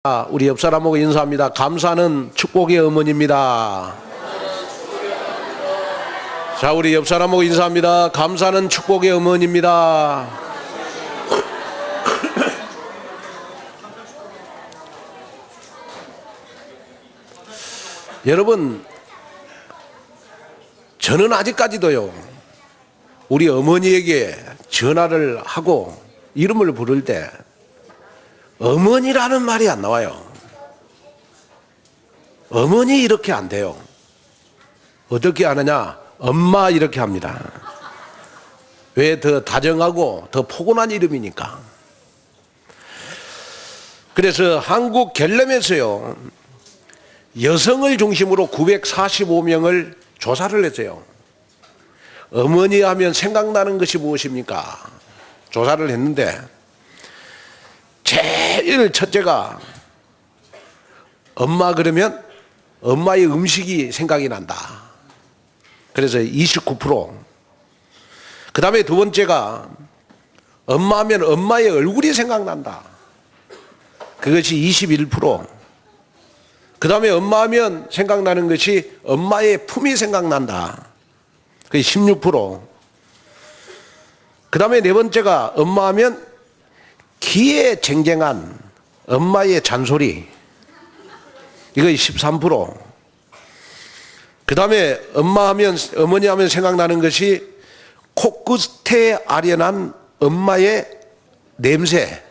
우리 옆 사람하고 인사합니다. 감사는 축복의 어머니입니다. 자, 우리 옆 사람하고 인사합니다. 감사는 축복의 어머니입니다. 여러분, 저는 아직까지도요, 우리 어머니에게 전화를 하고 이름을 부를 때 어머니라는 말이 안 나와요. 어머니 이렇게 안 돼요. 어떻게 하느냐? 엄마 이렇게 합니다. 왜? 더 다정하고 더 포근한 이름이니까. 그래서 한국 갤럼에서요, 여성을 중심으로 945명을 조사를 했어요. 어머니 하면 생각나는 것이 무엇입니까? 조사를 했는데 제일 첫째가 엄마 그러면 엄마의 음식이 생각이 난다. 그래서 29%. 그 다음에 두 번째가 엄마 하면 엄마의 얼굴이 생각난다. 그것이 21%. 그 다음에 엄마 하면 생각나는 것이 엄마의 품이 생각난다. 그게 16%. 그 다음에 네 번째가 엄마 하면 기에 쟁쟁한 엄마의 잔소리. 이거 13%. 그 다음에 어머니 하면 생각나는 것이 코끝에 아련한 엄마의 냄새.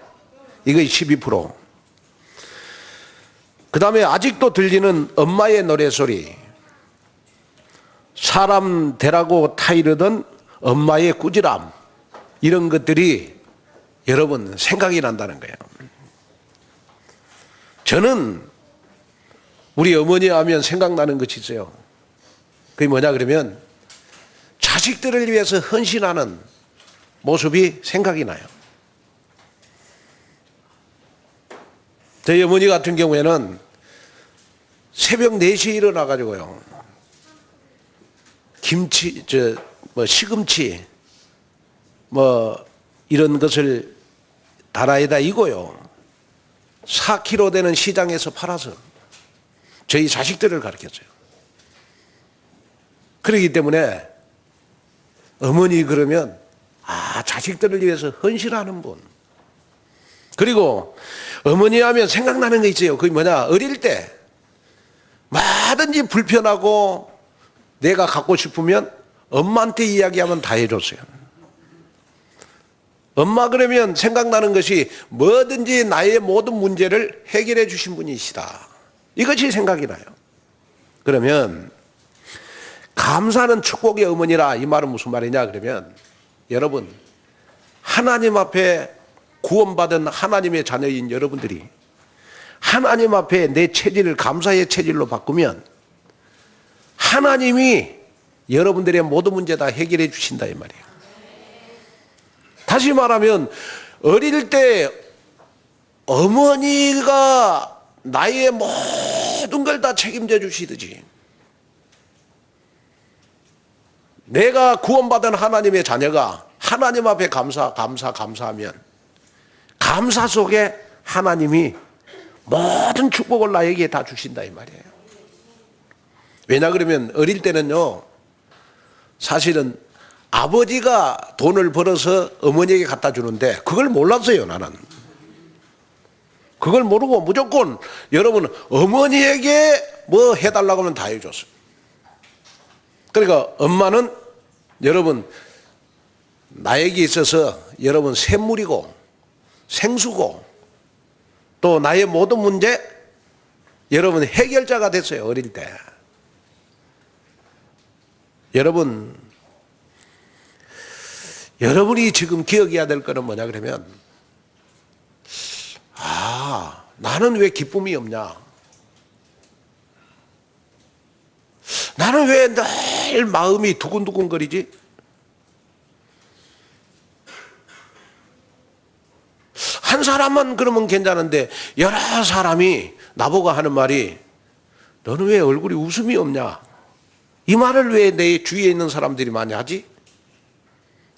이거 12%. 그 다음에 아직도 들리는 엄마의 노래소리. 사람 되라고 타이르던 엄마의 꾸지람. 이런 것들이 여러분 생각이 난다는 거예요. 저는 우리 어머니 하면 생각나는 것이 있어요. 그게 뭐냐 그러면 자식들을 위해서 헌신하는 모습이 생각이 나요. 저희 어머니 같은 경우에는 새벽 4시에 일어나 가지고요, 김치, 시금치 이런 것을 다라에다 이고요, 4kg 되는 시장에서 팔아서 저희 자식들을 가르쳤어요. 그렇기 때문에 어머니 그러면 자식들을 위해서 헌신하는 분. 그리고 어머니 하면 생각나는 게 있어요. 그게 뭐냐? 어릴 때 뭐든지 불편하고 내가 갖고 싶으면 엄마한테 이야기하면 다 해줬어요. 엄마 그러면 생각나는 것이 뭐든지 나의 모든 문제를 해결해 주신 분이시다. 이것이 생각이 나요. 그러면 감사는 축복의 어머니라, 이 말은 무슨 말이냐 그러면, 여러분, 하나님 앞에 구원받은 하나님의 자녀인 여러분들이 하나님 앞에 내 체질을 감사의 체질로 바꾸면 하나님이 여러분들의 모든 문제 다 해결해 주신다, 이 말이에요. 다시 말하면 어릴 때 어머니가 나의 모든 걸 다 책임져 주시듯이 내가 구원받은 하나님의 자녀가 하나님 앞에 감사하면 감사 속에 하나님이 모든 축복을 나에게 다 주신다, 이 말이에요. 왜냐 그러면 어릴 때는요, 사실은 아버지가 돈을 벌어서 어머니에게 갖다 주는데 그걸 몰랐어요, 나는. 그걸 모르고 무조건 여러분 어머니에게 뭐 해달라고 하면 다 해줬어요. 그러니까 엄마는 여러분 나에게 있어서 여러분 샘물이고 생수고 또 나의 모든 문제 여러분 해결자가 됐어요, 어릴 때. 여러분이 지금 기억해야 될 거는 뭐냐 그러면, 나는 왜 기쁨이 없냐? 나는 왜 늘 마음이 두근두근거리지? 한 사람만 그러면 괜찮은데 여러 사람이 나보고 하는 말이, 너는 왜 얼굴이 웃음이 없냐? 이 말을 왜 내 주위에 있는 사람들이 많이 하지?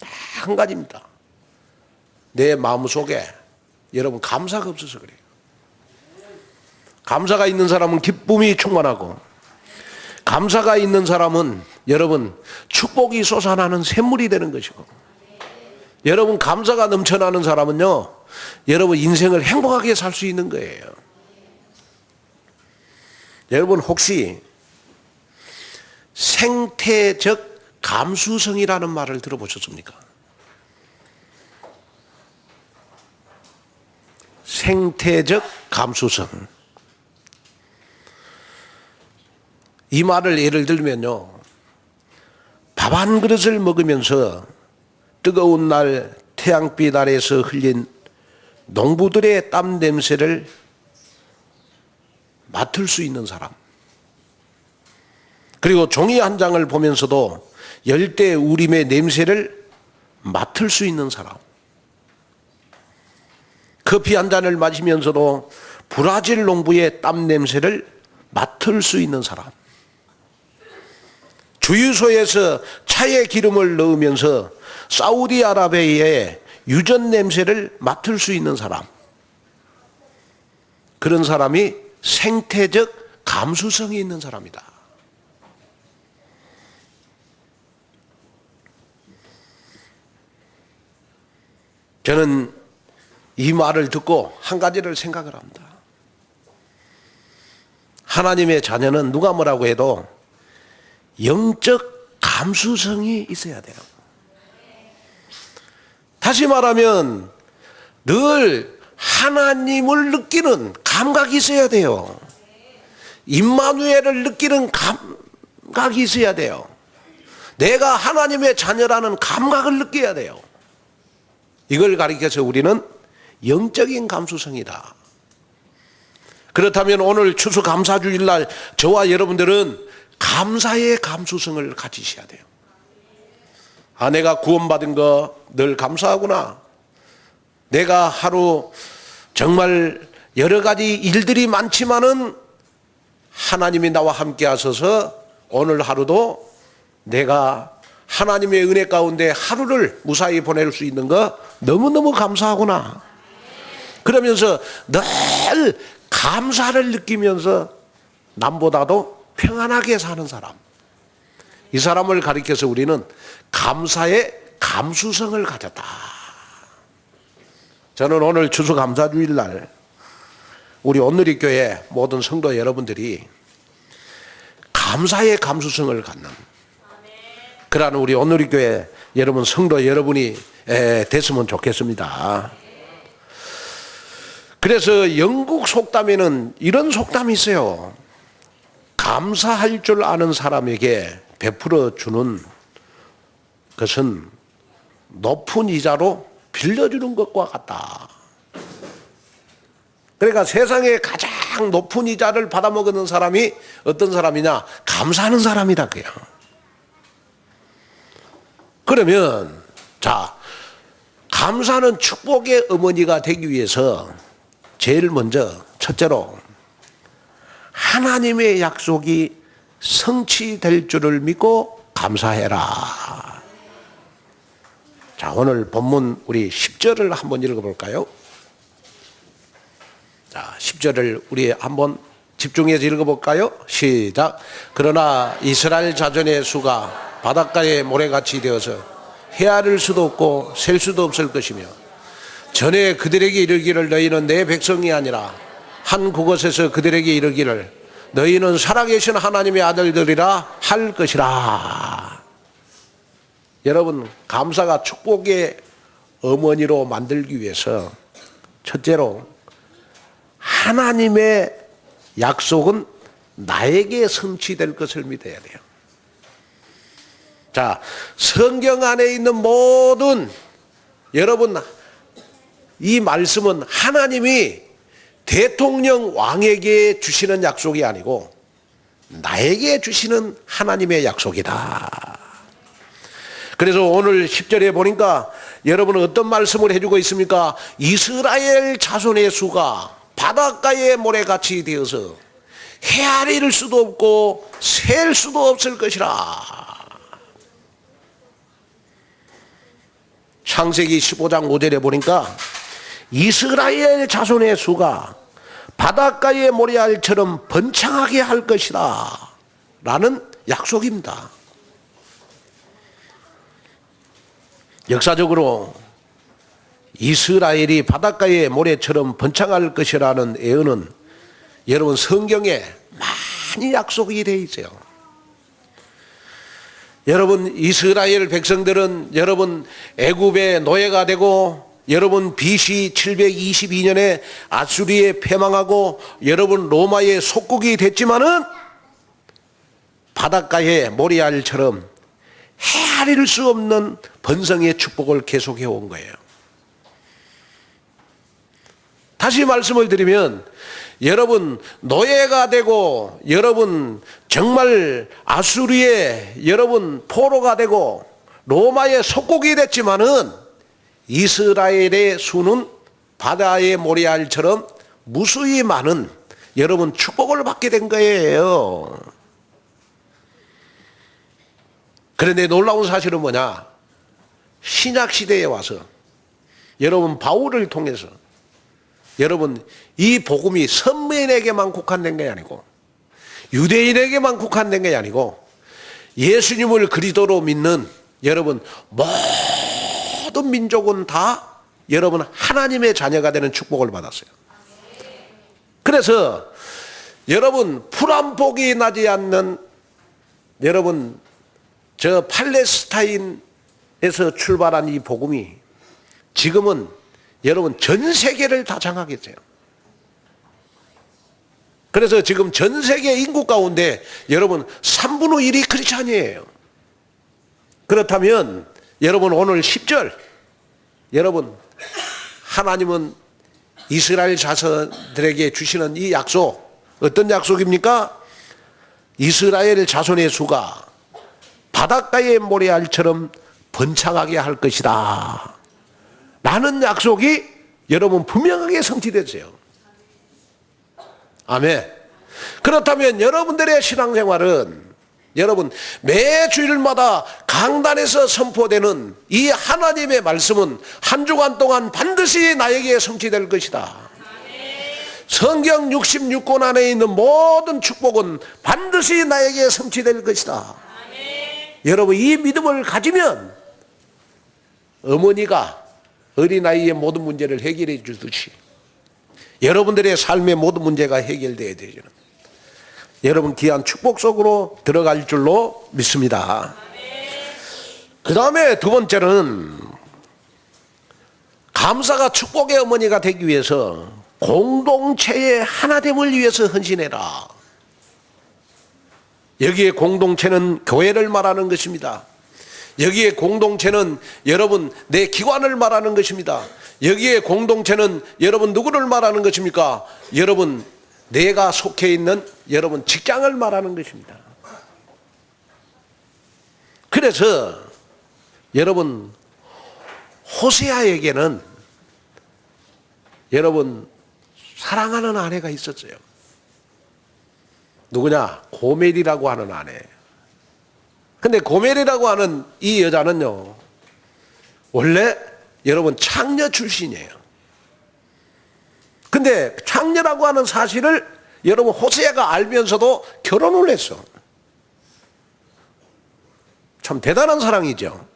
한 가지입니다. 내 마음속에 여러분 감사가 없어서 그래요. 감사가 있는 사람은 기쁨이 충만하고, 감사가 있는 사람은 여러분 축복이 솟아나는 샘물이 되는 것이고, 여러분 감사가 넘쳐나는 사람은요, 여러분 인생을 행복하게 살 수 있는 거예요. 여러분 혹시 생태적 감수성이라는 말을 들어보셨습니까? 생태적 감수성. 이 말을 예를 들면요, 밥 한 그릇을 먹으면서 뜨거운 날 태양빛 아래에서 흘린 농부들의 땀 냄새를 맡을 수 있는 사람, 그리고 종이 한 장을 보면서도 열대 우림의 냄새를 맡을 수 있는 사람, 커피 한 잔을 마시면서도 브라질 농부의 땀 냄새를 맡을 수 있는 사람, 주유소에서 차에 기름을 넣으면서 사우디아라비아의 유전 냄새를 맡을 수 있는 사람, 그런 사람이 생태적 감수성이 있는 사람이다. 저는 이 말을 듣고 한 가지를 생각을 합니다. 하나님의 자녀는 누가 뭐라고 해도 영적 감수성이 있어야 돼요. 다시 말하면 늘 하나님을 느끼는 감각이 있어야 돼요. 임마누엘을 느끼는 감각이 있어야 돼요. 내가 하나님의 자녀라는 감각을 느껴야 돼요. 이걸 가리켜서 우리는 영적인 감수성이다. 그렇다면 오늘 추수감사주일날 저와 여러분들은 감사의 감수성을 가지셔야 돼요. 아, 내가 구원받은 거 늘 감사하구나. 내가 하루 정말 여러 가지 일들이 많지만은 하나님이 나와 함께 하셔서 오늘 하루도 내가 하나님의 은혜 가운데 하루를 무사히 보낼 수 있는 거 너무너무 감사하구나. 그러면서 늘 감사를 느끼면서 남보다도 평안하게 사는 사람, 이 사람을 가리켜서 우리는 감사의 감수성을 가졌다. 저는 오늘 추수감사주일날 우리 온누리교회 모든 성도 여러분들이 감사의 감수성을 갖는 그러한 우리 온누리교회 여러분 성도 여러분이 됐으면 좋겠습니다. 그래서 영국 속담에는 이런 속담이 있어요. 감사할 줄 아는 사람에게 베풀어 주는 것은 높은 이자로 빌려주는 것과 같다. 그러니까 세상에 가장 높은 이자를 받아먹는 사람이 어떤 사람이냐? 감사하는 사람이다 그요. 그러면 자, 감사는 축복의 어머니가 되기 위해서 제일 먼저 첫째로 하나님의 약속이 성취될 줄을 믿고 감사해라. 자, 오늘 본문 우리 10절을 한번 읽어볼까요? 자, 10절을 우리 한번 집중해서 읽어볼까요? 시작. 그러나 이스라엘 자손의 수가 바닷가의 모래같이 되어서 헤아릴 수도 없고 셀 수도 없을 것이며 전에 그들에게 이르기를 너희는 내 백성이 아니라 한 그곳에서 그들에게 이르기를 너희는 살아계신 하나님의 아들들이라 할 것이라. 여러분, 감사가 축복의 어머니로 만들기 위해서 첫째로 하나님의 약속은 나에게 성취될 것을 믿어야 돼요. 자, 성경 안에 있는 모든 여러분, 이 말씀은 하나님이 대통령 왕에게 주시는 약속이 아니고 나에게 주시는 하나님의 약속이다. 그래서 오늘 10절에 보니까 여러분은 어떤 말씀을 해주고 있습니까? 이스라엘 자손의 수가 바닷가의 모래같이 되어서 헤아릴 수도 없고 셀 수도 없을 것이라. 창세기 15장 5절에 보니까 이스라엘 자손의 수가 바닷가의 모래알처럼 번창하게 할 것이다 라는 약속입니다. 역사적으로 이스라엘이 바닷가의 모래처럼 번창할 것이라는 예언은 여러분 성경에 많이 약속이 되어 있어요. 여러분 이스라엘 백성들은 여러분 애굽의 노예가 되고 여러분 BC 722년에 아수리에 패망하고 여러분 로마의 속국이 됐지만은 바닷가의 모래알처럼 헤아릴 수 없는 번성의 축복을 계속해 온 거예요. 다시 말씀을 드리면 여러분 노예가 되고 여러분 정말 아수리의 여러분 포로가 되고 로마의 속국이 됐지만은 이스라엘의 수는 바다의 모래알처럼 무수히 많은 여러분 축복을 받게 된 거예요. 그런데 놀라운 사실은 뭐냐? 신약 시대에 와서 여러분 바울을 통해서 여러분 이 복음이 선민에게만 국한된 게 아니고 유대인에게만 국한된 게 아니고 예수님을 그리스도로 믿는 여러분 모든 민족은 다 여러분 하나님의 자녀가 되는 축복을 받았어요. 그래서 여러분 풀 한 폭이 나지 않는 여러분 저 팔레스타인에서 출발한 이 복음이 지금은 여러분 전 세계를 다 장악했어요. 그래서 지금 전 세계 인구 가운데 여러분 3분의 1이 크리스찬이에요. 그렇다면 여러분 오늘 10절 여러분 하나님은 이스라엘 자손들에게 주시는 이 약속 어떤 약속입니까? 이스라엘 자손의 수가 바닷가의 모래알처럼 번창하게 할 것이다 라는 약속이 여러분 분명하게 성취됐어요. 아멘. 그렇다면 여러분들의 신앙생활은 여러분 매 주일마다 강단에서 선포되는 이 하나님의 말씀은 한 주간 동안 반드시 나에게 성취될 것이다. 성경 66권 안에 있는 모든 축복은 반드시 나에게 성취될 것이다. 여러분 이 믿음을 가지면 어머니가 어린아이의 모든 문제를 해결해 주듯이 여러분들의 삶의 모든 문제가 해결되어야 되죠. 여러분 귀한 축복 속으로 들어갈 줄로 믿습니다. 그 다음에 두 번째는 감사가 축복의 어머니가 되기 위해서 공동체의 하나됨을 위해서 헌신해라. 여기에 공동체는 교회를 말하는 것입니다. 여기에 공동체는 여러분 내 기관을 말하는 것입니다. 여기에 공동체는 여러분 누구를 말하는 것입니까? 여러분 내가 속해 있는 여러분 직장을 말하는 것입니다. 그래서 여러분 호세아에게는 여러분 사랑하는 아내가 있었어요. 누구냐? 고멜이라고 하는 아내. 근데 고멜이라고 하는 이 여자는요 원래 여러분 창녀 출신이에요. 근데 창녀라고 하는 사실을 여러분 호세아가 알면서도 결혼을 했어. 참 대단한 사랑이죠.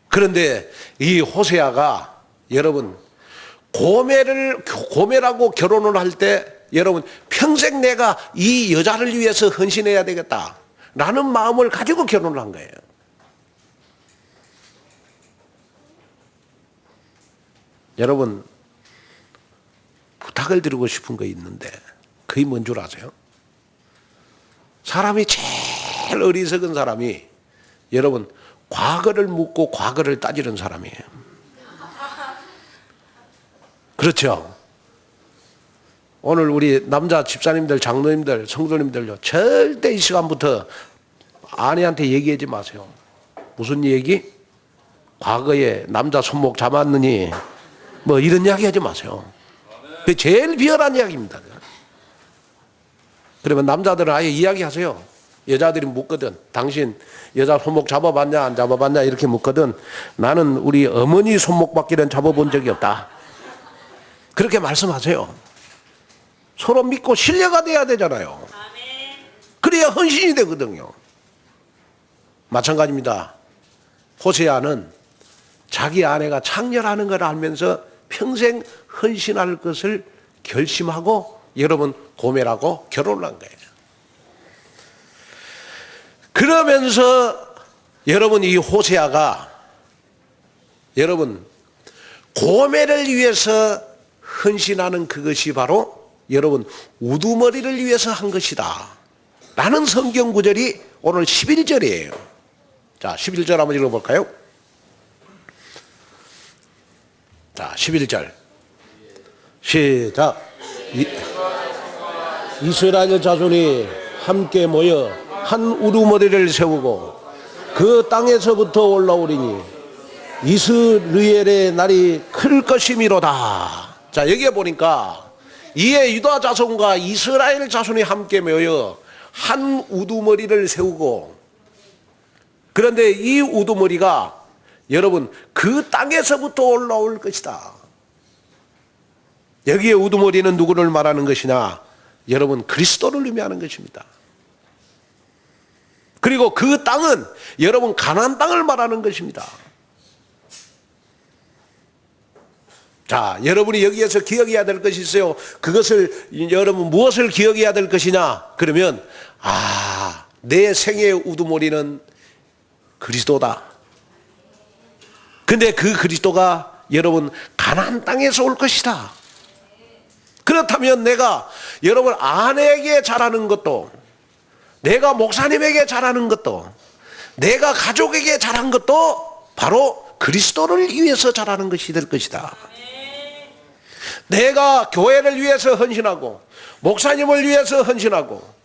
그런데 이 호세아가 여러분 고멜하고 결혼을 할 때 여러분 평생 내가 이 여자를 위해서 헌신해야 되겠다 라는 마음을 가지고 결혼을 한 거예요. 여러분 부탁을 드리고 싶은 거 있는데 그게 뭔 줄 아세요? 사람이 제일 어리석은 사람이 여러분 과거를 묻고 과거를 따지는 사람이에요. 그렇죠? 오늘 우리 남자 집사님들, 장로님들, 성도님들요 절대 이 시간부터 아내한테 얘기하지 마세요. 무슨 얘기? 과거에 남자 손목 잡았느니 뭐 이런 이야기 하지 마세요. 그게 제일 비열한 이야기입니다. 그러면 남자들은 아예 이야기하세요. 여자들이 묻거든. 당신 여자 손목 잡아봤냐 안 잡아봤냐 이렇게 묻거든. 나는 우리 어머니 손목밖에는 잡아본 적이 없다. 그렇게 말씀하세요. 서로 믿고 신뢰가 돼야 되잖아요. 그래야 헌신이 되거든요. 마찬가지입니다. 호세아는 자기 아내가 창렬하는 걸 알면서 평생 헌신할 것을 결심하고 여러분 고멜하고 결혼을 한 거예요. 그러면서 여러분 이 호세아가 여러분 고멜을 위해서 헌신하는 그것이 바로 여러분 우두머리를 위해서 한 것이다 라는 성경 구절이 오늘 11절이에요. 자, 11절 한번 읽어볼까요? 자, 11절 시작. 이스라엘 자손이 함께 모여 한 우두머리를 세우고 그 땅에서부터 올라오리니 이스라엘의 날이 클 것이미로다. 자, 여기에 보니까 이에 유다 자손과 이스라엘 자손이 함께 모여 한 우두머리를 세우고, 그런데 이 우두머리가 여러분 그 땅에서부터 올라올 것이다. 여기에 우두머리는 누구를 말하는 것이냐? 여러분 그리스도를 의미하는 것입니다. 그리고 그 땅은 여러분 가나안 땅을 말하는 것입니다. 자, 여러분이 여기에서 기억해야 될 것이 있어요. 그것을 여러분 무엇을 기억해야 될 것이냐? 그러면 내 생애의 우두머리는 그리스도다. 근데 그 그리스도가 여러분 가나안 땅에서 올 것이다. 그렇다면 내가 여러분 아내에게 잘하는 것도, 내가 목사님에게 잘하는 것도, 내가 가족에게 잘한 것도 바로 그리스도를 위해서 잘하는 것이 될 것이다. 내가 교회를 위해서 헌신하고 목사님을 위해서 헌신하고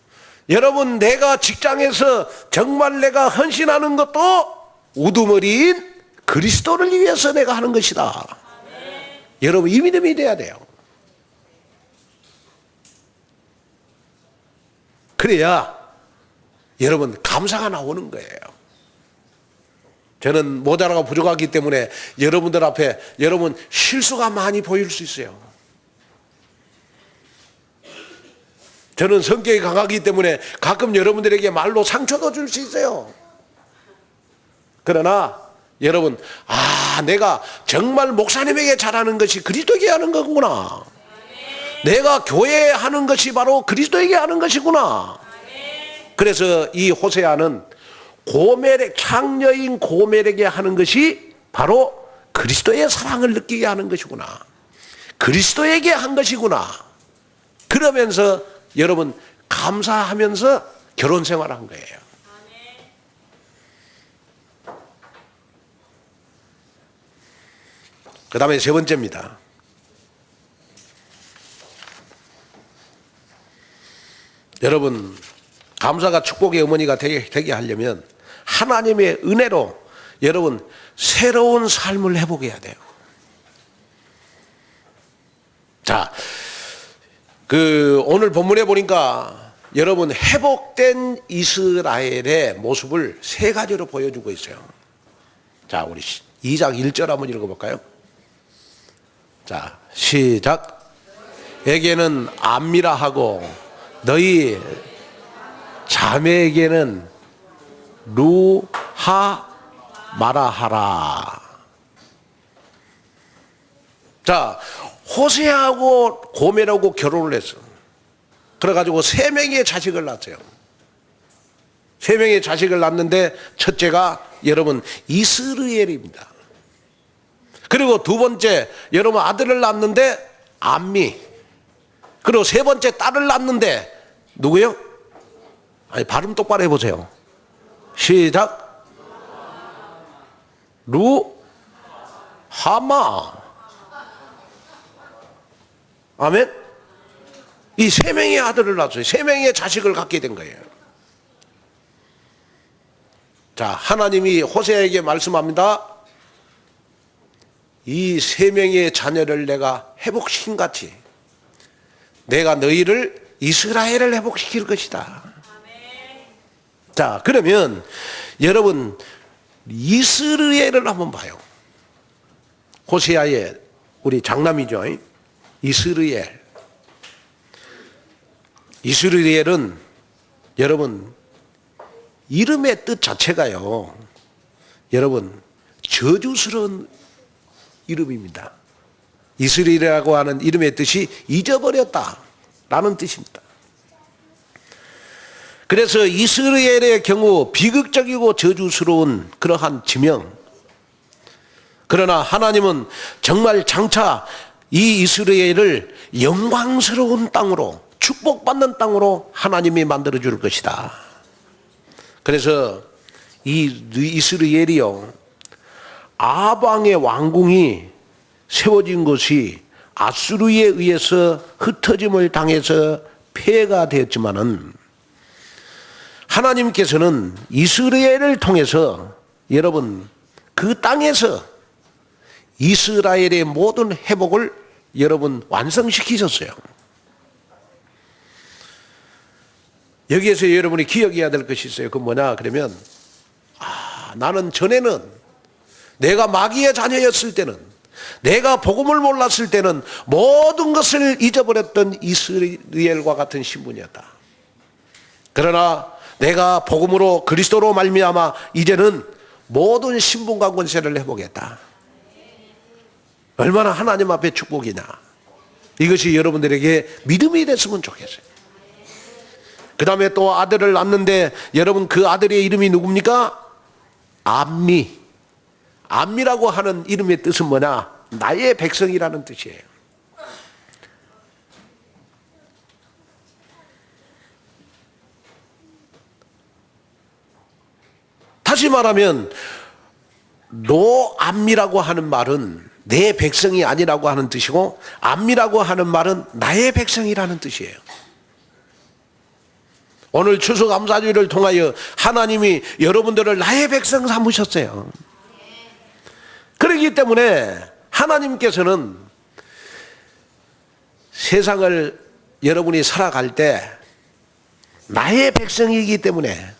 여러분 내가 직장에서 정말 내가 헌신하는 것도 우두머리인 그리스도를 위해서 내가 하는 것이다. 여러분 이 믿음이 돼야 돼요. 그래야 여러분 감사가 나오는 거예요. 저는 모자라고 부족하기 때문에 여러분들 앞에 여러분 실수가 많이 보일 수 있어요. 저는 성격이 강하기 때문에 가끔 여러분들에게 말로 상처도 줄 수 있어요. 그러나 여러분 내가 정말 목사님에게 잘하는 것이 그리스도에게 하는 거구나. 내가 교회에 하는 것이 바로 그리스도에게 하는 것이구나. 그래서 이 호세아는 창녀인 고멜에게 하는 것이 바로 그리스도의 사랑을 느끼게 하는 것이구나. 그리스도에게 한 것이구나. 그러면서 여러분 감사하면서 결혼 생활을 한 거예요. 그 다음에 세 번째입니다. 여러분 감사가 축복의 어머니가 되게 하려면 하나님의 은혜로 여러분 새로운 삶을 회복해야 돼요. 자, 오늘 본문에 보니까 여러분 회복된 이스라엘의 모습을 세 가지로 보여주고 있어요. 자, 우리 2장 1절 한번 읽어볼까요? 자, 시작. 에게는 암미라 하고 너희 자매에게는 루하 마라하라. 자, 호세아하고 고멜하고 결혼을 했어. 그래가지고 3명의 자식을 낳았어요. 3명의 자식을 낳았는데 첫째가 여러분 이스라엘입니다. 그리고 두 번째 여러분 아들을 낳았는데 암미. 그리고 세 번째 딸을 낳았는데 누구요? 아니 발음 똑바로 해보세요. 시작. 루하마. 아멘. 이 3명의 아들을 낳았어요. 3명의 자식을 갖게 된 거예요. 자, 하나님이 호세아에게 말씀합니다. 이 3명의 자녀를 내가 회복시킨 같이 내가 너희를 이스라엘을 회복시킬 것이다. 자, 그러면 여러분 이스라엘을 한번 봐요. 호세아의 우리 장남이죠. 이스라엘. 이스라엘은 여러분 이름의 뜻 자체가요, 여러분 저주스러운 이름입니다. 이스라엘이라고 하는 이름의 뜻이 잊어버렸다라는 뜻입니다. 그래서 이스라엘의 경우 비극적이고 저주스러운 그러한 지명, 그러나 하나님은 정말 장차 이 이스라엘을 영광스러운 땅으로, 축복받는 땅으로 하나님이 만들어 줄 것이다. 그래서 이 이스라엘이요, 아방의 왕궁이 세워진 것이 아수르에 의해서 흩어짐을 당해서 폐해가 되었지만은, 하나님께서는 이스라엘을 통해서 여러분 그 땅에서 이스라엘의 모든 회복을 여러분 완성시키셨어요. 여기에서 여러분이 기억해야 될 것이 있어요. 그 뭐냐 그러면, 나는 전에는 내가 마귀의 자녀였을 때는, 내가 복음을 몰랐을 때는 모든 것을 잊어버렸던 이스라엘과 같은 신분이었다. 그러나 내가 복음으로 그리스도로 말미암아 이제는 모든 신분과 권세를 회복했다. 얼마나 하나님 앞에 축복이냐. 이것이 여러분들에게 믿음이 됐으면 좋겠어요. 그 다음에 또 아들을 낳는데, 여러분 그 아들의 이름이 누굽니까? 암미. 암미라고 하는 이름의 뜻은 뭐냐? 나의 백성이라는 뜻이에요. 다시 말하면 노암미라고 하는 말은 내 백성이 아니라고 하는 뜻이고, 암미라고 하는 말은 나의 백성이라는 뜻이에요. 오늘 추수감사주의를 통하여 하나님이 여러분들을 나의 백성 삼으셨어요. 그렇기 때문에 하나님께서는 세상을 여러분이 살아갈 때 나의 백성이기 때문에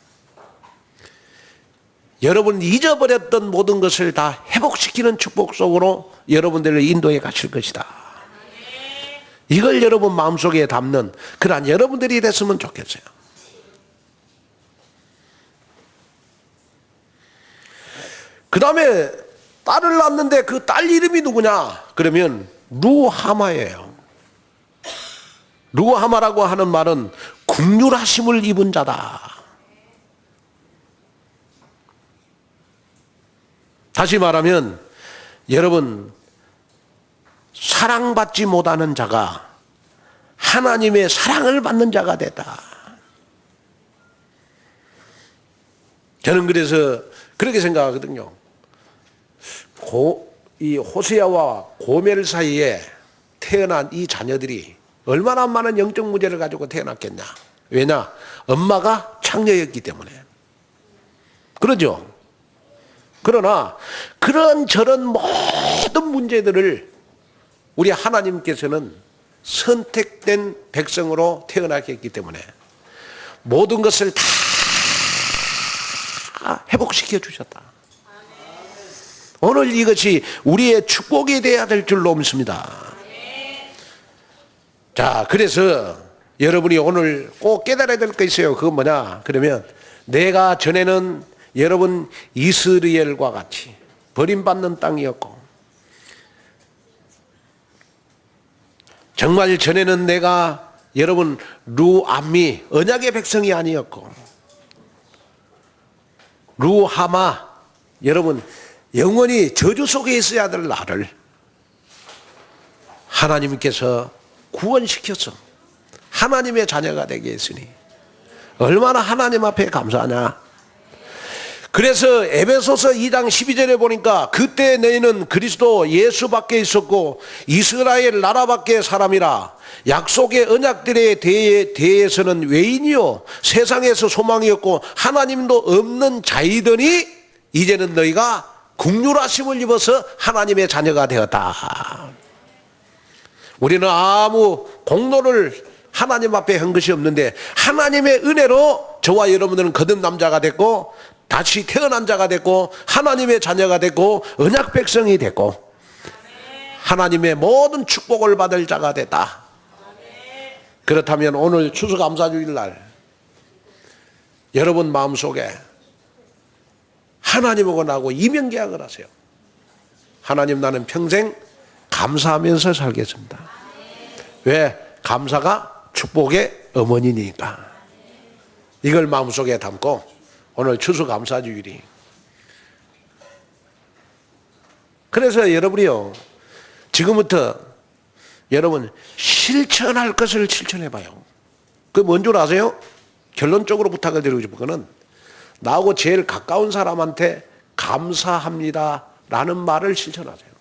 여러분 잊어버렸던 모든 것을 다 회복시키는 축복 속으로 여러분들을 인도해 가실 것이다. 이걸 여러분 마음속에 담는 그러한 여러분들이 됐으면 좋겠어요. 그 다음에 딸을 낳았는데 그 딸 이름이 누구냐? 그러면 루하마예요. 루하마라고 하는 말은 긍휼하심을 입은 자다. 다시 말하면 여러분, 사랑받지 못하는 자가 하나님의 사랑을 받는 자가 됐다. 저는 그래서 그렇게 생각하거든요. 이 호세아와 고멜 사이에 태어난 이 자녀들이 얼마나 많은 영적 문제를 가지고 태어났겠냐. 왜냐? 엄마가 창녀였기 때문에. 그러죠? 그러나 그런 저런 모든 문제들을 우리 하나님께서는 선택된 백성으로 태어나게 했기 때문에 모든 것을 다 회복시켜 주셨다. 오늘 이것이 우리의 축복이 되어야 될 줄로 믿습니다. 자, 그래서 여러분이 오늘 꼭 깨달아야 될 거 있어요. 그건 뭐냐? 그러면 내가 전에는 여러분 이스라엘과 같이 버림받는 땅이었고, 정말 전에는 내가 여러분 루암미 언약의 백성이 아니었고, 루하마 여러분 영원히 저주 속에 있어야 될 나를 하나님께서 구원시켜서 하나님의 자녀가 되게 했으니 얼마나 하나님 앞에 감사하냐. 그래서 에베소서 2장 12절에 보니까 그때 너희는 그리스도 예수 밖에 있었고 이스라엘 나라 밖의 사람이라 약속의 언약들에 대해서는 외인이요 세상에서 소망이었고 하나님도 없는 자이더니 이제는 너희가 긍휼하심을 입어서 하나님의 자녀가 되었다. 우리는 아무 공로를 하나님 앞에 한 것이 없는데 하나님의 은혜로 저와 여러분들은 거듭 남자가 됐고 다시 태어난 자가 됐고 하나님의 자녀가 됐고 언약 백성이 됐고 하나님의 모든 축복을 받을 자가 됐다. 그렇다면 오늘 추수감사주일 날 여러분 마음속에 하나님하고 나하고 이명계약을 하세요. 하나님, 나는 평생 감사하면서 살겠습니다. 왜? 감사가 축복의 어머니니까. 이걸 마음속에 담고 오늘 추수감사주일이, 그래서 여러분이요, 지금부터 여러분 실천할 것을 실천해 봐요. 그게 뭔 줄 아세요? 결론적으로 부탁을 드리고 싶은 거는 나하고 제일 가까운 사람한테 감사합니다 라는 말을 실천하세요.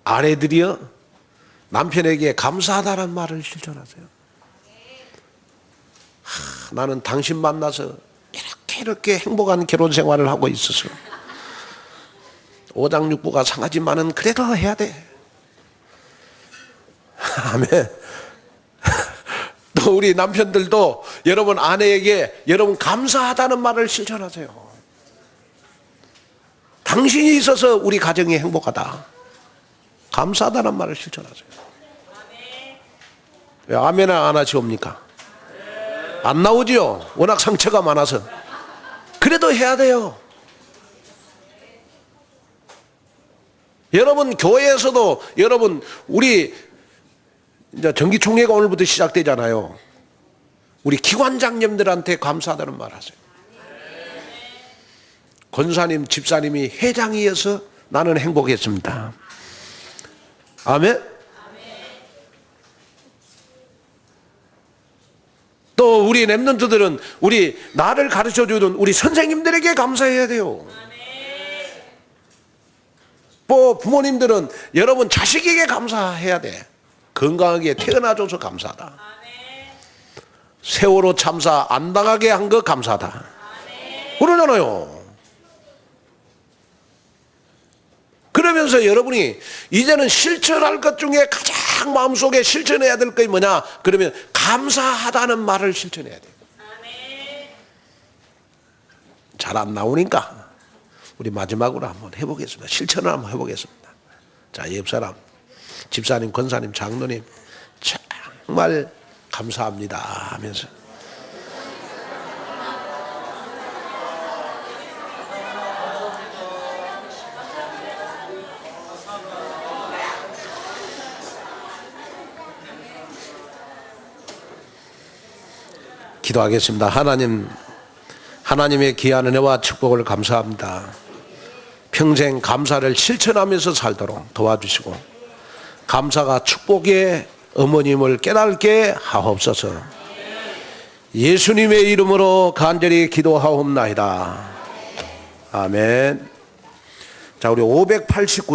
아내들이요, 남편에게 감사하다는 말을 실천하세요. 나는 당신 만나서 이렇게 행복한 결혼 생활을 하고 있어서 오장육부가 상하지만은 그래도 해야 돼. 아멘. 또 우리 남편들도 여러분 아내에게 여러분 감사하다는 말을 실천하세요. 당신이 있어서 우리 가정이 행복하다. 감사하다는 말을 실천하세요. 왜 아멘을 안 하시옵니까? 안 나오지요. 워낙 상처가 많아서. 그래도 해야 돼요. 여러분 교회에서도 여러분 우리 이제 정기총회가 오늘부터 시작되잖아요. 우리 기관장님들한테 감사하다는 말 하세요. 권사님, 집사님이 회장이어서 나는 행복했습니다. 아멘. 또 우리 랩런트들은 우리 나를 가르쳐주던 우리 선생님들에게 감사해야 돼요. 또 부모님들은 여러분 자식에게 감사해야 돼. 건강하게 태어나줘서 감사하다. 세월호 참사 안 당하게 한 거 감사하다. 그러잖아요. 그러면서 여러분이 이제는 실천할 것 중에 가장 마음속에 실천해야 될 것이 뭐냐? 그러면 감사하다는 말을 실천해야 돼요. 잘 안 나오니까 우리 마지막으로 한번 해보겠습니다. 실천을 한번 해보겠습니다. 자, 옆사람, 집사님, 권사님, 장로님 정말 감사합니다 하면서 기도하겠습니다. 하나님의 귀한 은혜와 축복을 감사합니다. 평생 감사를 실천하면서 살도록 도와주시고 감사가 축복의 어머님을 깨닫게 하옵소서. 예수님의 이름으로 간절히 기도하옵나이다. 아멘. 자, 우리 589